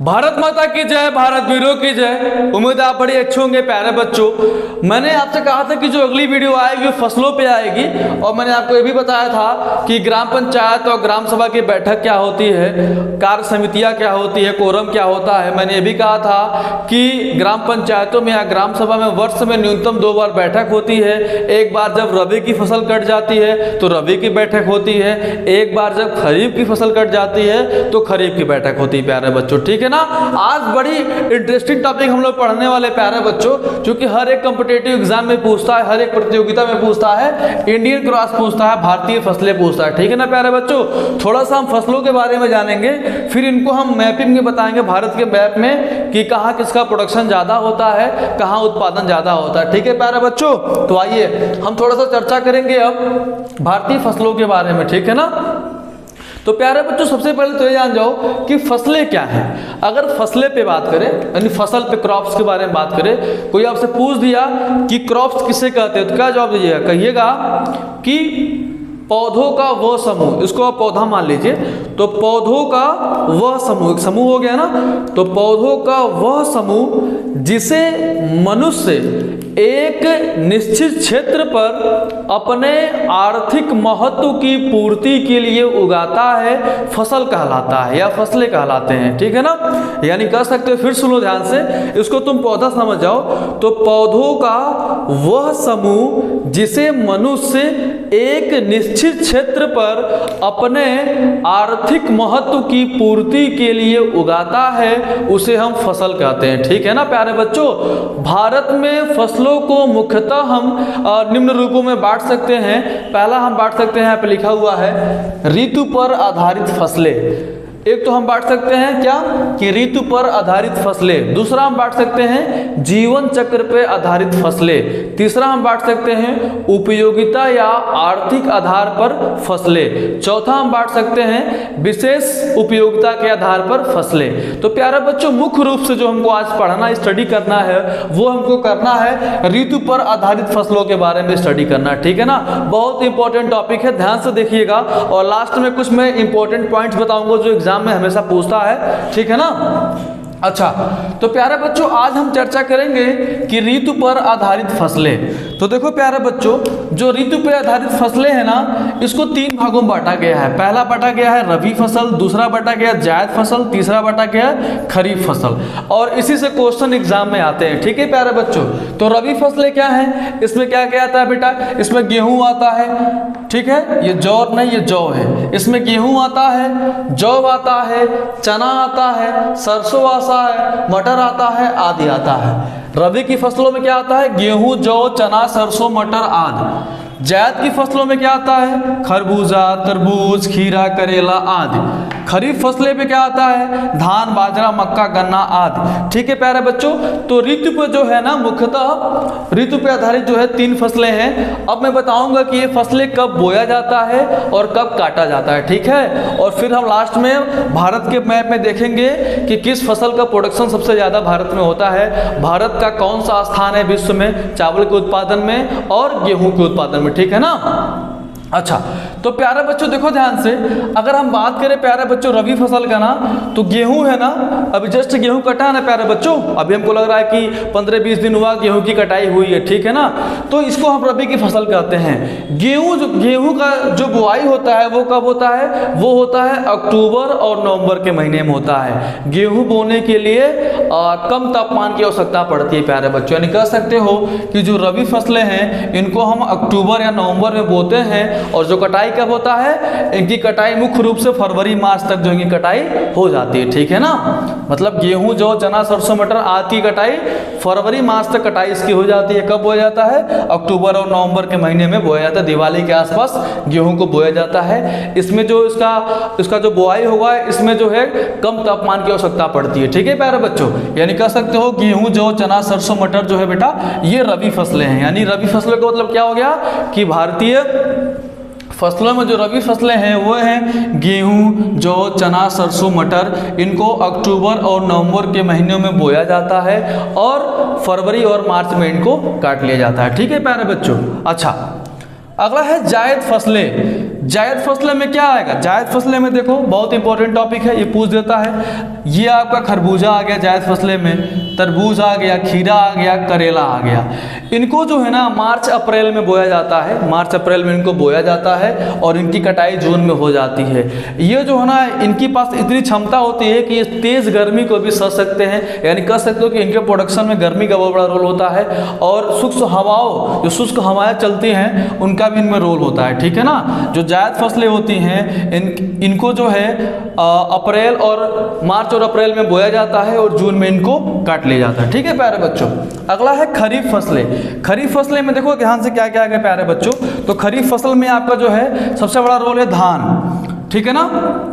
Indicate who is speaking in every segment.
Speaker 1: भारत माता की जय, भारत वीरों की जय। उम्मीद आप बड़े अच्छे होंगे प्यारे बच्चों। मैंने आपसे कहा था कि जो अगली वीडियो आएगी वो फसलों पे आएगी, और मैंने आपको ये भी बताया था कि ग्राम पंचायत और ग्राम सभा की बैठक क्या होती है, कार्य समितियां क्या होती है, कोरम क्या होता है। मैंने ये भी कहा था कि ग्राम पंचायतों में या ग्राम सभा में वर्ष में न्यूनतम 2 बार बैठक होती है। एक बार जब रबी की फसल कट जाती है तो रबी की बैठक होती है, एक बार जब खरीफ की फसल कट जाती है तो खरीफ की बैठक होती है प्यारे बच्चों, ठीक है ना। आज बड़ी इंटरेस्टिंग टॉपिक हम लोग पढ़ने वाले प्यारे बच्चों, क्योंकि हर एक कॉम्पिटिटिव एग्जाम में पूछता है, हर एक प्रतियोगिता में पूछता है, इंडियन क्रॉस पूछता है, भारतीय फसलें पूछता है, ठीक है ना प्यारे बच्चों। थोड़ा सा हम फसलों के बारे में जानेंगे, फिर इनको हम मैपिंग में बताएंगे भारत के मैप में कि कहाँ किसका प्रोडक्शन ज्यादा होता है, कहाँ उत्पादन ज्यादा होता है, ठीक है प्यारे बच्चों। तो आइए हम थोड़ा सा चर्चा करेंगे अब भारतीय फसलों के बारे में, ठीक है ना। तो प्यारे बच्चों सबसे पहले तो ये जान जाओ कि फसलें क्या हैं। अगर फसलें पे बात करें, यानी फसल पे, क्रॉप्स के बारे में बात करें, कोई आपसे पूछ दिया कि क्रॉप्स किसे कहते हैं तो क्या जवाब दीजिएगा? कहिएगा कि पौधों का वह समूह, इसको आप पौधा मान लीजिए, तो पौधों का वह समूह, एक समूह हो गया ना, तो पौधों का वह समूह जिसे मनुष्य एक निश्चित क्षेत्र पर अपने आर्थिक महत्व की पूर्ति के लिए उगाता है, फसल कहलाता है या फसलें कहलाते हैं, ठीक है ना। यानी कह सकते हो, फिर सुनो ध्यान से, इसको तुम पौधा समझ जाओ, तो पौधों का वह समूह जिसे मनुष्य एक निश्चित क्षेत्र पर अपने आर्थिक महत्व की पूर्ति के लिए उगाता है, उसे हम फसल कहते हैं, ठीक है ना प्यारे बच्चों। भारत में फसलों को मुख्यतः हम निम्न रूपों में बांट सकते हैं। पहला हम बांट सकते हैं, यहाँ पे लिखा हुआ है ऋतु पर आधारित फसलें। एक तो हम बांट सकते हैं क्या कि ऋतु पर आधारित फसलें, दूसरा हम बांट सकते हैं जीवन चक्र पर आधारित फसलें, तीसरा हम बांट सकते हैं उपयोगिता या आर्थिक आधार पर फसलें, चौथा हम बांट सकते हैं विशेष उपयोगिता के आधार पर फसलें। तो प्यारे बच्चों मुख्य रूप से जो हमको आज पढ़ना, स्टडी करना है, वो हमको करना है ऋतु पर आधारित फसलों के बारे में स्टडी करना, ठीक है ना। बहुत इंपॉर्टेंट टॉपिक है, ध्यान से देखिएगा, और लास्ट में कुछ मैं इंपॉर्टेंट पॉइंट्स बताऊंगा जो एग्जाम में हमेशा पूछता है, ठीक है ना। अच्छा, तो प्यारे बच्चों आज हम चर्चा करेंगे कि ऋतु पर आधारित फसलें। तो देखो प्यारे बच्चों, जो ऋतु पर आधारित फसलें हैं ना, इसको 3 भागों में बांटा गया है। पहला बांटा गया है रबी फसल, दूसरा बांटा गया जायद फसल, तीसरा बांटा गया खरीफ फसल, और इसी से क्वेश्चन एग्जाम में आते हैं, ठीक है प्यारे बच्चों। तो रबी फसलें क्या हैं? इसमें क्या क्या आता है बेटा? इसमें गेहूं आता है, ठीक है, ये जौ नहीं, ये जौ है। इसमें गेहूं आता है, जौ आता है, चना आता है, सरसों आता है, मटर आता है, आदि आता है। रबी की फसलों में क्या आता है? गेहूं, जौ, चना, सरसों, मटर आदि। जायद की फसलों में क्या आता है? खरबूजा, तरबूज, खीरा, करेला आदि। खरीफ फसलें पे क्या आता है? धान, बाजरा, मक्का, गन्ना आदि, ठीक है प्यारे बच्चों। तो ऋतु पे जो है ना, मुख्यतः ऋतु पे आधारित जो है 3 फसलें हैं। अब मैं बताऊंगा कि ये फसलें कब बोया जाता है और कब काटा जाता है, ठीक है। और फिर हम लास्ट में भारत के मैप में देखेंगे कि किस फसल का प्रोडक्शन सबसे ज्यादा भारत में होता है, भारत का कौन सा स्थान है विश्व में चावल के उत्पादन में और गेहूं के उत्पादन में, ठीक है ना। अच्छा, तो प्यारे बच्चों देखो ध्यान से, अगर हम बात करें प्यारे बच्चों रबी फसल का ना, तो गेहूं है ना, अभी जस्ट गेहूं कटा है ना प्यारे बच्चों, अभी हमको लग रहा है कि 15-20 दिन हुआ गेहूं की कटाई हुई है, ठीक है ना। तो इसको हम रबी की फसल कहते हैं। गेहूं का जो बुआई होता है वो कब होता है? वो होता है अक्टूबर और नवंबर के महीने में होता है। गेहूं बोने के लिए कम तापमान की आवश्यकता पड़ती है प्यारे बच्चों, यानी कह सकते हो कि जो रबी फसलें हैं इनको हम अक्टूबर या नवंबर में बोते हैं, और जो कटाई कब होता है? इनकी कटाई मुख्य रूप से फरवरी मार्च तक जो इनकी कटाई हो जाती है, ठीक है ना। मतलब गेहूं, जौ, चना, सरसों, मटर आदि की कटाई फरवरी मार्च तक कटाई इसकी हो जाती है। कब बोया जाता है? अक्टूबर और नवंबर के महीने में बोया जाता है। दिवाली के आसपास गेहूं को बोया जाता है। इसमें जो इसका जो बुआई होगा, इसमें जो है कम तापमान की आवश्यकता पड़ती है, ठीक है प्यारे बच्चों। यानी कह सकते हो गेहूं, जौ, चना, सरसों, मटर जो है बेटा, ये रबी फसलें हैं। यानी रबी फसलों का मतलब क्या हो गया कि भारतीय फसलों में जो रबी फसलें हैं वो हैं गेहूं, जौ, चना, सरसों, मटर। इनको अक्टूबर और नवंबर के महीनों में बोया जाता है और फरवरी और मार्च में इनको काट लिया जाता है, ठीक है प्यारे बच्चों। अच्छा, अगला है जायद फसलें। जायद फसलें में क्या आएगा? जायद फसलें में देखो बहुत इंपॉर्टेंट टॉपिक है, ये पूछ देता है। ये आपका खरबूजा आ गया जायद फसलें में, तरबूज आ गया, खीरा आ गया, करेला आ गया। इनको जो है ना मार्च अप्रैल में बोया जाता है, मार्च अप्रैल में इनको बोया जाता है और इनकी कटाई जून में हो जाती है। ये जो है ना इनके पास इतनी क्षमता होती है कि ये तेज़ गर्मी को भी सह सकते हैं, यानी कह सकते हो कि इनके प्रोडक्शन में गर्मी का बहुत बड़ा रोल होता है, और शुष्क हवाओं, जो शुष्क हवाएं चलती हैं उनका भी इनमें रोल होता है, ठीक है ना। जो जायद फसलें होती हैं इनको जो है अप्रैल और मार्च और अप्रैल में बोया जाता है और जून में इनको काट लिया जाता है, ठीक है प्यारे बच्चों। अगला है खरीफ फसलें। खरीफ फसलें में देखो ध्यान से क्या क्या है प्यारे बच्चों। तो खरीफ फसल में आपका जो है सबसे बड़ा रोल है धान, ठीक है ना।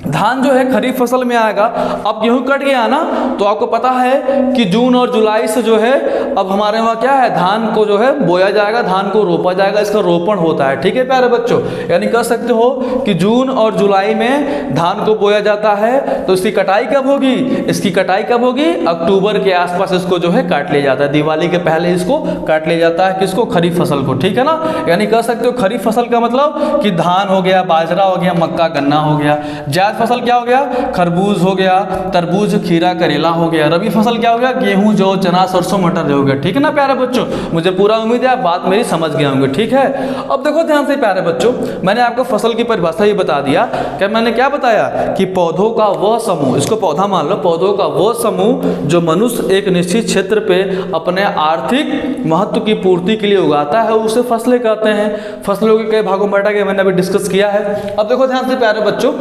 Speaker 1: धान जो है खरीफ फसल में आएगा। अब गेहूं कट गया ना, तो आपको पता है कि जून और जुलाई से जो है अब हमारे वहाँ क्या है, धान को जो है बोया जाएगा, धान को रोपा जाएगा, इसका रोपण होता है, ठीक है प्यारे बच्चों। यानी कह सकते हो कि जून और जुलाई में धान को बोया जाता है। तो इसकी कटाई कब होगी? इसकी कटाई कब होगी? अक्टूबर के आसपास इसको जो है काट लिया जाता है, दिवाली के पहले इसको काट लिया जाता है। किसको? खरीफ फसल को, ठीक है ना। यानी कह सकते हो खरीफ फसल का मतलब कि धान हो गया, बाजरा हो गया, मक्का, गन्ना हो गया। जायद फसल क्या हो गया? खरबूज हो गया, तरबूज, खीरा, करेला हो गया। रबी फसल क्या हो गया? गेहूं, जौ, चना, सरसों, मटर हो गया, ठीक है ना प्यारे बच्चों। मुझे पूरा उम्मीद है आप बात मेरी समझ गए होंगे, ठीक है। अब देखो ध्यान से प्यारे बच्चों, मैंने आपको फसल की परिभाषा ही बता दिया। क्या मैंने क्या बताया कि पौधों का वह समूह, इसको पौधा मान लो, पौधों का वह समूह जो मनुष्य एक निश्चित क्षेत्र पे अपने आर्थिक महत्व की पूर्ति के लिए उगाता है, उसे फसलें कहते हैं। फसलों के कई भागों में बांटा गया, मैंने अभी डिस्कस किया है। अब देखो ध्यान से प्यारे बच्चों,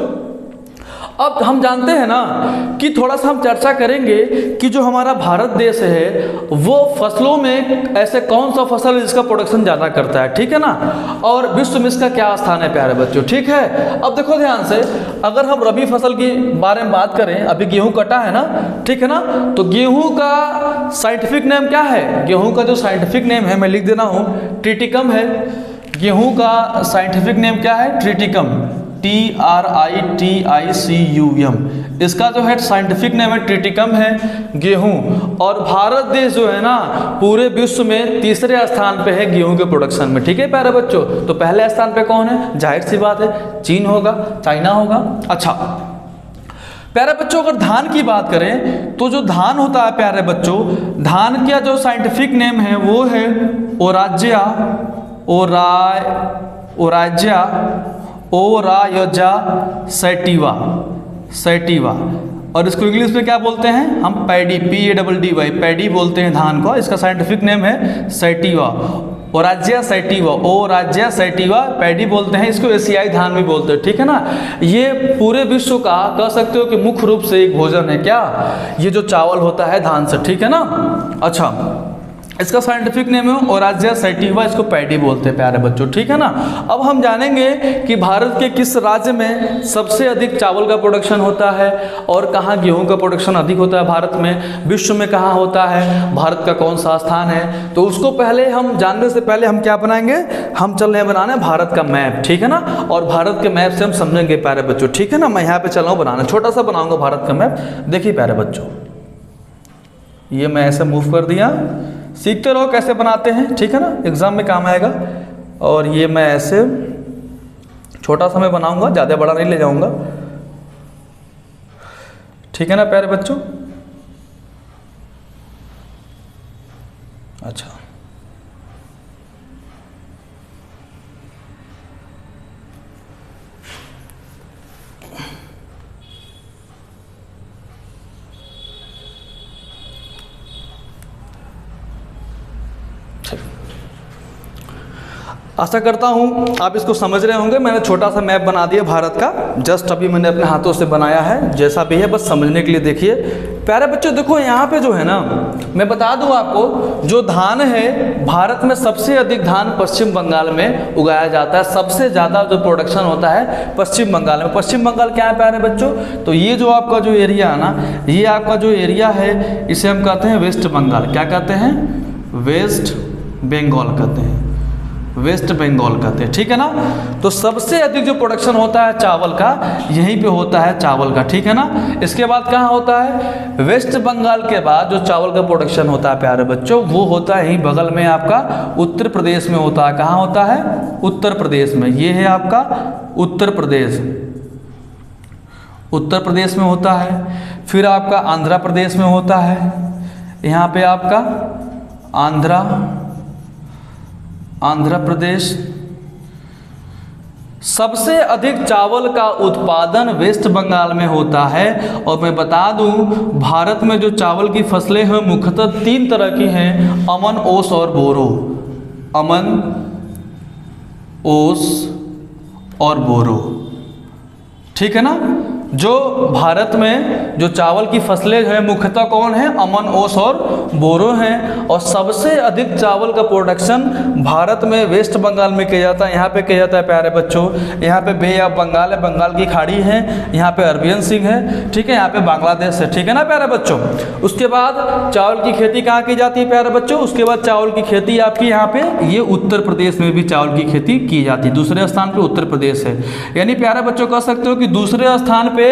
Speaker 1: अब हम जानते हैं ना कि थोड़ा सा हम चर्चा करेंगे कि जो हमारा भारत देश है वो फसलों में ऐसे कौन सा फसल है जिसका प्रोडक्शन ज़्यादा करता है, ठीक है ना, और विश्व में इसका क्या स्थान है प्यारे बच्चों, ठीक है। अब देखो ध्यान से, अगर हम रबी फसल के बारे में बात करें, अभी गेहूं कटा है ना, ठीक है ना, तो गेहूं का साइंटिफिक नेम क्या है? गेहूं का जो साइंटिफिक नेम है मैं लिख देना हूँ, ट्रिटिकम है। गेहूं का साइंटिफिक नेम क्या है? ट्रिटिकम, TRITICUM, इसका जो है साइंटिफिक नेम है ट्रिटिकम है गेहूं। और भारत देश जो है ना पूरे विश्व में तीसरे स्थान पे है गेहूं के प्रोडक्शन में, ठीक है प्यारे बच्चों। तो पहले स्थान पे कौन है? जाहिर सी बात है चीन होगा, चाइना होगा। अच्छा प्यारे बच्चों, अगर धान की बात करें तो जो धान होता है प्यारे बच्चों, धान का जो साइंटिफिक नेम है वो है ओरायजा सैटिवा, और इसको इंग्लिश में क्या बोलते हैं हम? पैडी, PADDY, पैडी बोलते हैं धान को। इसका साइंटिफिक नेम है सैटिवा, ओरायजा सैटिवा पैडी बोलते हैं इसको, एशियाई धान भी बोलते हैं, ठीक है ना। ये पूरे विश्व का कह सकते हो कि मुख्य रूप से एक भोजन है क्या, ये जो चावल होता है धान से, ठीक है ना। अच्छा, इसका साइंटिफिक नेम है ओरायजा सैटिवा, इसको पैडी बोलते हैं प्यारे बच्चों, ठीक है ना। अब हम जानेंगे कि भारत के किस राज्य में सबसे अधिक चावल का प्रोडक्शन होता है और कहाँ गेहूं का प्रोडक्शन अधिक होता है भारत में, विश्व में कहाँ होता है, भारत का कौन सा स्थान है। तो उसको पहले हम जानने से पहले हम क्या बनाएंगे, हम चल रहे हैं बनाने भारत का मैप, ठीक है ना। और भारत के मैप से हम समझेंगे प्यारे बच्चों, ठीक है ना। मैं यहाँ पे चल रहा हूँ बनाना, छोटा सा बनाऊंगा भारत का मैप। देखिए प्यारे बच्चों, ये मैं ऐसे मूव कर दिया, सीखते रहो कैसे बनाते हैं, ठीक है ना, एग्जाम में काम आएगा। और ये मैं ऐसे छोटा सा मैं बनाऊंगा, ज़्यादा बड़ा नहीं ले जाऊंगा, ठीक है ना प्यारे बच्चों। अच्छा, आशा करता हूँ आप इसको समझ रहे होंगे। मैंने छोटा सा मैप बना दिया भारत का, जस्ट अभी मैंने अपने हाथों से बनाया है, जैसा भी है बस समझने के लिए देखिए प्यारे बच्चों। देखो यहाँ पे जो है ना, मैं बता दूँ आपको, जो धान है भारत में सबसे अधिक धान पश्चिम बंगाल में उगाया जाता है। सबसे ज़्यादा जो प्रोडक्शन होता है पश्चिम बंगाल में। पश्चिम बंगाल क्या है प्यारे बच्चों? तो ये जो आपका जो एरिया है ना, ये आपका जो एरिया है इसे हम कहते हैं वेस्ट बंगाल। क्या कहते हैं? वेस्ट बंगाल कहते हैं। वेस्ट बंगाल कहते हैं, ठीक है ना। तो सबसे अधिक जो प्रोडक्शन होता है चावल का यहीं पे होता है चावल का, ठीक है ना। इसके बाद कहाँ होता है, वेस्ट बंगाल के बाद जो चावल का प्रोडक्शन होता है प्यारे बच्चों वो होता है यहीं बगल में आपका उत्तर प्रदेश में होता है। कहाँ होता है, उत्तर प्रदेश में। ये है आपका उत्तर प्रदेश, उत्तर प्रदेश में होता है। फिर आपका आंध्र प्रदेश में होता है, यहाँ पे आपका आंध्र प्रदेश। सबसे अधिक चावल का उत्पादन वेस्ट बंगाल में होता है। और मैं बता दूं भारत में जो चावल की फसलें हैं मुख्यतः 3 तरह की हैं, अमन, ओस और बोरो। अमन, ओस और बोरो, ठीक है ना। जो भारत में जो चावल की फसलें हैं मुख्यतः कौन है, अमन, ओस और बोरो हैं। और सबसे अधिक चावल का प्रोडक्शन भारत में वेस्ट बंगाल में किया जाता है। यहाँ पे किया जाता है प्यारे बच्चों, यहाँ पे बे ऑफ बंगाल है, बंगाल की खाड़ी है, यहाँ पे अरबियन सी है, ठीक है, यहाँ पे बांग्लादेश है, ठीक है ना प्यारे बच्चों। उसके बाद चावल की खेती कहाँ की जाती है प्यारे बच्चों, उसके बाद चावल की खेती आपकी यहाँ पे ये उत्तर प्रदेश में भी चावल की खेती की जाती है। दूसरे स्थान पर उत्तर प्रदेश है। यानी प्यारे बच्चों कह सकते हो कि दूसरे स्थान पर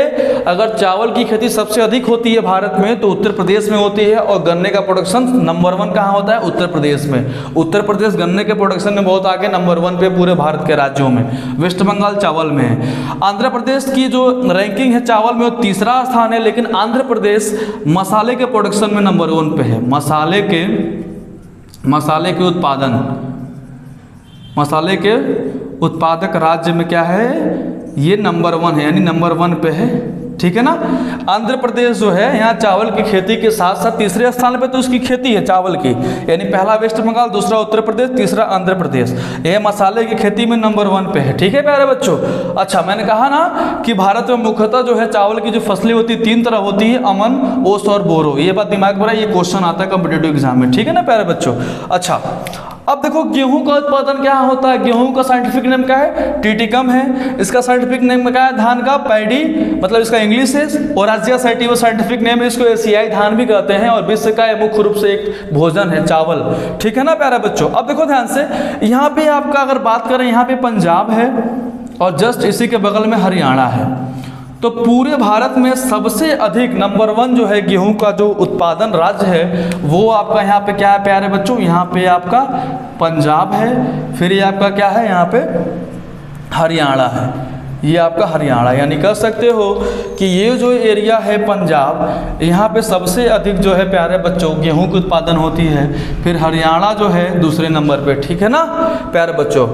Speaker 1: अगर चावल की खेती सबसे अधिक होती है भारत में तो उत्तर प्रदेश में होती है। और गन्ने का प्रोडक्शन नंबर 1 कहाँ होता है, उत्तर प्रदेश में। उत्तर प्रदेश गन्ने के प्रोडक्शन में बहुत आगे नंबर 1 पे पूरे भारत के राज्यों में। वेस्ट बंगाल चावल में है। आंध्र प्रदेश की जो रैंकिंग है चावल में वो 3रा स्थान है, लेकिन आंध्र प्रदेश मसाले के प्रोडक्शन में नंबर 1 पे है। मसाले के उत्पादक राज्य में क्या है, ये नंबर 1 है, यानी नंबर 1 पे है, ठीक है ना। आंध्र प्रदेश जो है यहाँ चावल की खेती के साथ साथ 3रे स्थान पे तो उसकी खेती है चावल की, यानी पहला वेस्ट बंगाल, दूसरा उत्तर प्रदेश, तीसरा आंध्र प्रदेश। यह मसाले की खेती में नंबर 1 पे है, ठीक है प्यारे बच्चों। अच्छा, मैंने कहा ना कि भारत में मुख्यतः जो है चावल की जो फसलें होती है 3 तरह होती है, अमन, ओस और बोरो। ये बात दिमाग में रहे, ये क्वेश्चन आता है कॉम्पिटिटिव एग्जाम में, ठीक है ना प्यारे बच्चों। अच्छा, अब देखो गेहूं का उत्पादन क्या होता है। गेहूं का साइंटिफिक नेम क्या है, टिटिकम है। इसका साइंटिफिक नेम क्या है, धान का पैडी, मतलब इसका इंग्लिश है। और आजिया सैटिवा साइंटिफिक नेम है, इसको एशियाई धान भी कहते हैं। और विश्व का मुख्य रूप से एक भोजन है चावल, ठीक है ना प्यारे बच्चों। अब देखो ध्यान से, यहाँ पे आपका अगर बात करें, यहाँ पे पंजाब है और जस्ट इसी के बगल में हरियाणा है। तो पूरे भारत में सबसे अधिक नंबर 1 जो है गेहूं का जो उत्पादन राज्य है वो आपका यहाँ पे क्या है प्यारे बच्चों, यहाँ पे आपका पंजाब है। फिर ये आपका क्या है, यहाँ पे हरियाणा है। ये आपका हरियाणा, यानी कह सकते हो कि ये जो एरिया है पंजाब, यहाँ पे सबसे अधिक जो है प्यारे बच्चों गेहूं की उत्पादन होती है। फिर हरियाणा जो है दूसरे नंबर पे, ठीक है ना प्यारे बच्चों।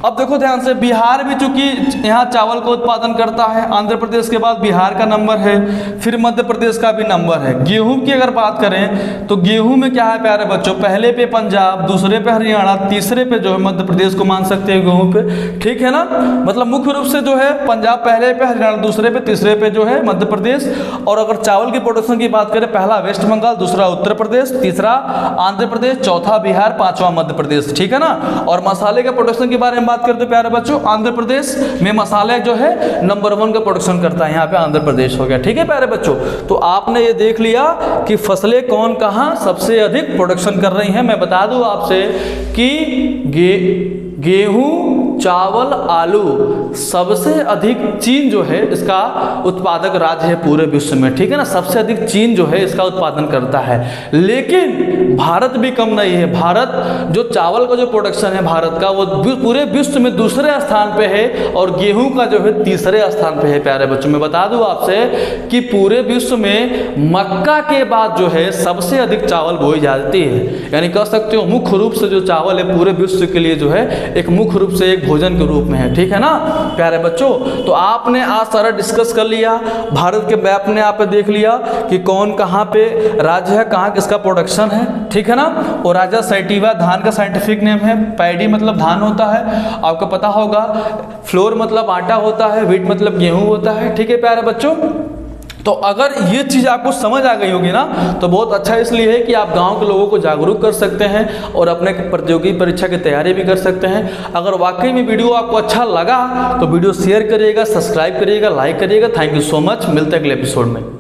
Speaker 1: अब देखो ध्यान से, बिहार भी चूंकि यहाँ चावल का उत्पादन करता है, आंध्र प्रदेश के बाद बिहार का नंबर है, फिर मध्य प्रदेश का भी नंबर है। गेहूं की अगर बात करें तो गेहूं में क्या है प्यारे बच्चों, पहले पे पंजाब, दूसरे पे हरियाणा, तीसरे पे जो है मध्य प्रदेश को मान सकते हैं गेहूं पे, ठीक है ना। मतलब मुख्य रूप से जो है पंजाब पहले पे, हरियाणा दूसरे पे, तीसरे पे जो है मध्य प्रदेश। और अगर चावल की प्रोडक्शन की बात करें, पहला वेस्ट बंगाल, दूसरा उत्तर प्रदेश, तीसरा आंध्र प्रदेश, चौथा बिहार, 5वां मध्य प्रदेश, ठीक है ना। और मसाले के प्रोडक्शन के बारे में बात करते प्यारे बच्चों, आंध्र प्रदेश में मसाले जो है नंबर 1 का प्रोडक्शन करता है, यहाँ पे आंध्र प्रदेश हो गया, ठीक है प्यारे बच्चों। तो आपने ये देख लिया कि फसलें कौन कहाँ सबसे अधिक प्रोडक्शन कर रही हैं। मैं बता दूं आपसे कि गेहूं, चावल, आलू सबसे अधिक चीन जो है इसका उत्पादक राज्य है पूरे विश्व में, ठीक है ना। सबसे अधिक चीन जो है इसका उत्पादन करता है। लेकिन भारत भी कम नहीं है। भारत जो चावल का जो प्रोडक्शन है भारत का, वो पूरे विश्व में दूसरे स्थान पे है और गेहूं का जो है तीसरे स्थान पे है प्यारे बच्चों। मैं बता दूं आपसे कि पूरे विश्व में मक्का के बाद जो है सबसे अधिक चावल बोई जाती है। यानी कह सकते हो मुख्य रूप से जो चावल है पूरे विश्व के लिए जो है एक मुख्य रूप से एक भोजन के रूप में है, ठीक है ना प्यारे बच्चों। तो आपने आज सारा डिस्कस कर लिया, भारत के मैप ने आप देख लिया कि कौन कहाँ पे राज्य है, कहाँ किसका प्रोडक्शन है, ठीक है ना। और आजिया सैटिवा धान का साइंटिफिक नेम है, पैडी मतलब धान होता है, आपको पता होगा। फ्लोर मतलब आटा होता है, व्हीट मतलब गेहूं होता है, ठीक है प्यारे बच्चों। तो अगर ये चीज़ आपको समझ आ गई होगी ना तो बहुत अच्छा इसलिए है कि आप गांव के लोगों को जागरूक कर सकते हैं और अपने प्रतियोगी परीक्षा की तैयारी भी कर सकते हैं। अगर वाकई में वीडियो आपको अच्छा लगा तो वीडियो शेयर करिएगा, सब्सक्राइब करिएगा, लाइक करिएगा। थैंक यू सो मच, मिलते हैं अगले एपिसोड में।